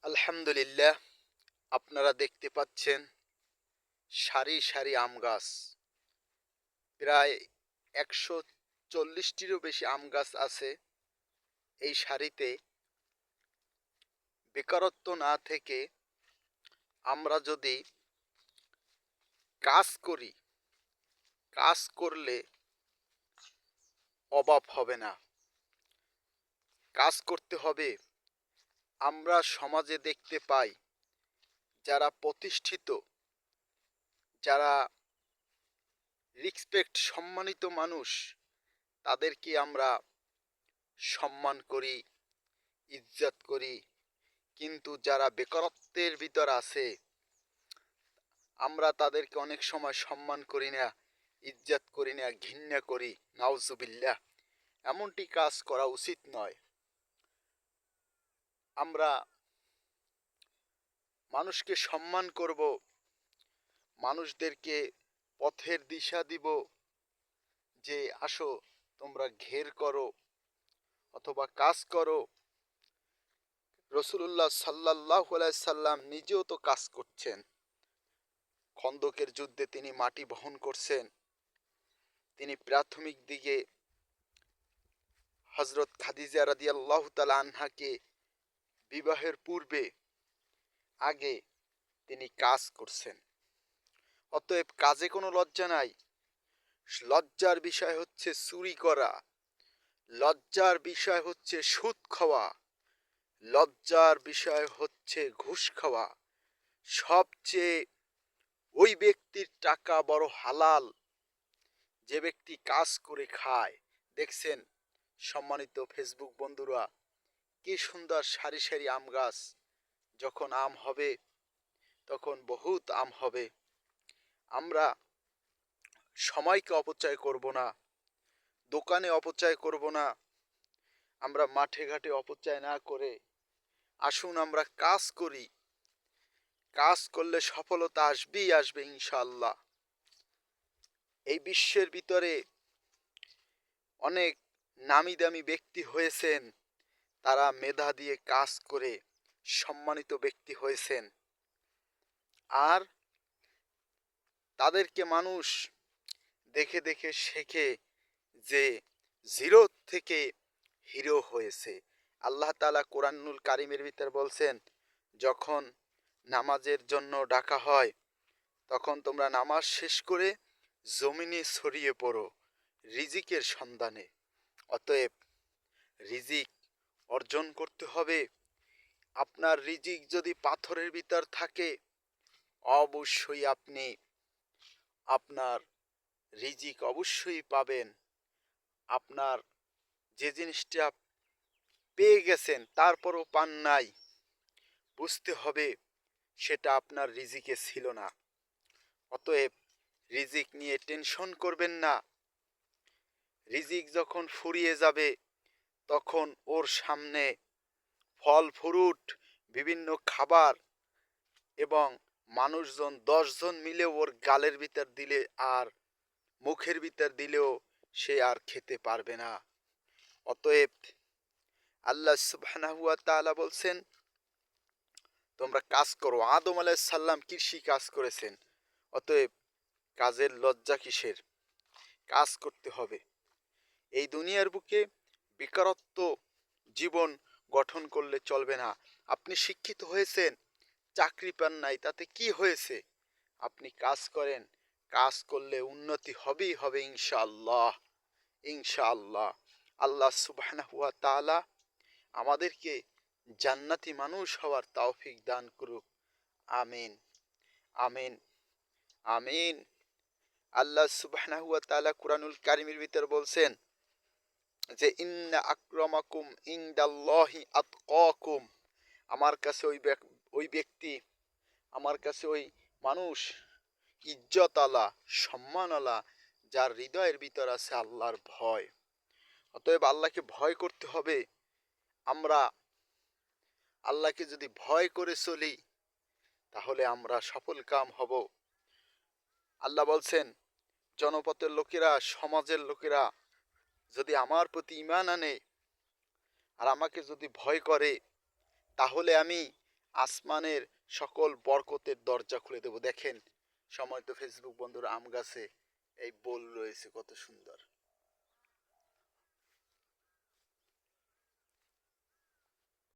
আলহামদুলিল্লাহ, আপনারা দেখতে পাচ্ছেন সারি সারি আম গাছ। প্রায় ১৪০টিরও বেশি আম গাছ আছে এই সারিতে। বেকারত্ব না থেকে আমরা যদি কাজ করি, কাজ করলে অভাব হবে না। কাজ করতে হবে। আমরা সমাজে দেখতে পাই যারা প্রতিষ্ঠিত, যারা রেসপেক্ট সম্মানিত মানুষ, তাদেরকে আমরা সম্মান করি, ইজ্জত করি। কিন্তু যারা বেকারত্বের ভিতর আছে, আমরা তাদেরকে অনেক সময় সম্মান করি না, ইজ্জত করি না, ঘৃণা করি। নাউজুবিল্লাহ, এমনটি কাজ করা উচিত নয়। আমরা মানুষকে সম্মান করব, মানুষদেরকে পথের দিশা দিব, যে আসো তোমরা ঘের করো অথবা কাজ করো। রসুলুল্লাহ সাল্লাল্লাহু আলাইহি সাল্লাম নিজেও তো কাজ করছেন। খন্দকের যুদ্ধে তিনি মাটি বহন করছেন। তিনি প্রাথমিক দিকে হযরত খাদিজা রাদিয়াল্লাহু তাআলা আনহাকে বিবাহের পূর্বে আগে তিনি কাজ করছেন। অতএব কাজে কোনো লজ্জা নাই। লজ্জার বিষয় হচ্ছে চুরি করা, লজ্জার বিষয় হচ্ছে সুদ খাওয়া, লজ্জার বিষয় হচ্ছে ঘুষ খাওয়া। সবচেয়ে ওই ব্যক্তির টাকা বড় হালাল যে ব্যক্তি কাজ করে খায়। দেখছেন সম্মানিত ফেসবুক বন্ধুরা, কি সুন্দর সারি সারি আম গাছ। যখন আম হবে তখন বহুত আম হবে। আমরা সময়কে অপচয় করব না, দোকানে অপচয় করব না, আমরা মাঠে ঘাটে অপচয় না করে আসুন আমরা কাজ করি। কাজ করলে সফলতা আসবেই আসবে ইনশাআল্লাহ। এই বিশ্বের ভিতরে অনেক নামি দামি ব্যক্তি হয়েছেন, তারা মেধা দিয়ে কাজ করে সম্মানিত ব্যক্তি হয়েছেন। আর তাদেরকে মানুষ দেখে দেখে শেখে যে জিরো থেকে হিরো হয়েছে। আল্লাহ তাআলা কোরআনুল কারীমের ভিতর বলছেন, যখন নামাজের জন্য ডাকা হয় তখন তোমরা নামাজ শেষ করে জমিনে ছড়িয়ে পড়ো রিজিকের সন্ধানে। অতএব রিজিক অর্জন করতে হবে। আপনার রিজিক যদি পাথরের ভিতর থাকে, অবশ্যই আপনি আপনার রিজিক অবশ্যই পাবেন। আপনার যে জিনিসটা পেয়ে গেছেন তারপরও পান নাই, বুঝতে হবে সেটা আপনার রিজিকে ছিল না। অতএব রিজিক নিয়ে টেনশন করবেন না। রিজিক যখন ফুরিয়ে যাবে তখন ওর সামনে ফল ফ্রুট, বিভিন্ন খাবার এবং মানুষজন ১০ জন মিলে ওর গালের ভিতর দিলে আর মুখের ভিতর দিলেও সে আর খেতে পারবে না। অতএব আল্লাহ সুবহানাহু ওয়া তাআলা বলছেন, তোমরা কাজ করো। আদম আলাইহিস সালাম কৃষি কাজ করেছেন। অতএব কাজের লজ্জা কিসের? কাজ করতে হবে। এই দুনিয়ার বুকে বেকারত্ব জীবন গঠন করলে চলবে না। আপনি শিক্ষিত হয়েছেন, চাকরি পান নাই, তাতে কি হয়েছে? আপনি কাজ করেন, কাজ করলে উন্নতি হবেই হবে ইনশাআল্লাহ। ইনশাআল্লাহ। আল্লাহ সুবহানাহু ওয়া তাআলা আমাদেরকে জান্নাতি মানুষ হওয়ার তৌফিক দান করুক। আমিন, আমিন, আমিন। আল্লাহ সুবহানাহু ওয়া তাআলা কুরআনুল কারীমের ভিতর বলছেন যে ইন্না আক্রামাকুম ইনদাল্লাহি আতকাকুম। আমার কাছে ওই ব্যক্তি, আমার কাছে ওই মানুষ ইজ্জত আলা, সম্মান আলা, যার হৃদয়ের ভিতর আছে আল্লাহর ভয়। অতএব আল্লাহকে ভয় করতে হবে। আমরা আল্লাহকে যদি ভয় করে চলি তাহলে আমরা সফল কাম হব। আল্লাহ বলছেন, জনপথের লোকেরা, সমাজের লোকেরা যদি আমার প্রতি ঈমান আনে আর আমাকে যদি ভয় করে, তাহলে আমি আসমানের সকল বরকতের দরজা খুলে দেব। দেখেন, সময় তো ফেসবুক বন্ধুর আম গাছে এই বোল রয়েছে কত সুন্দর।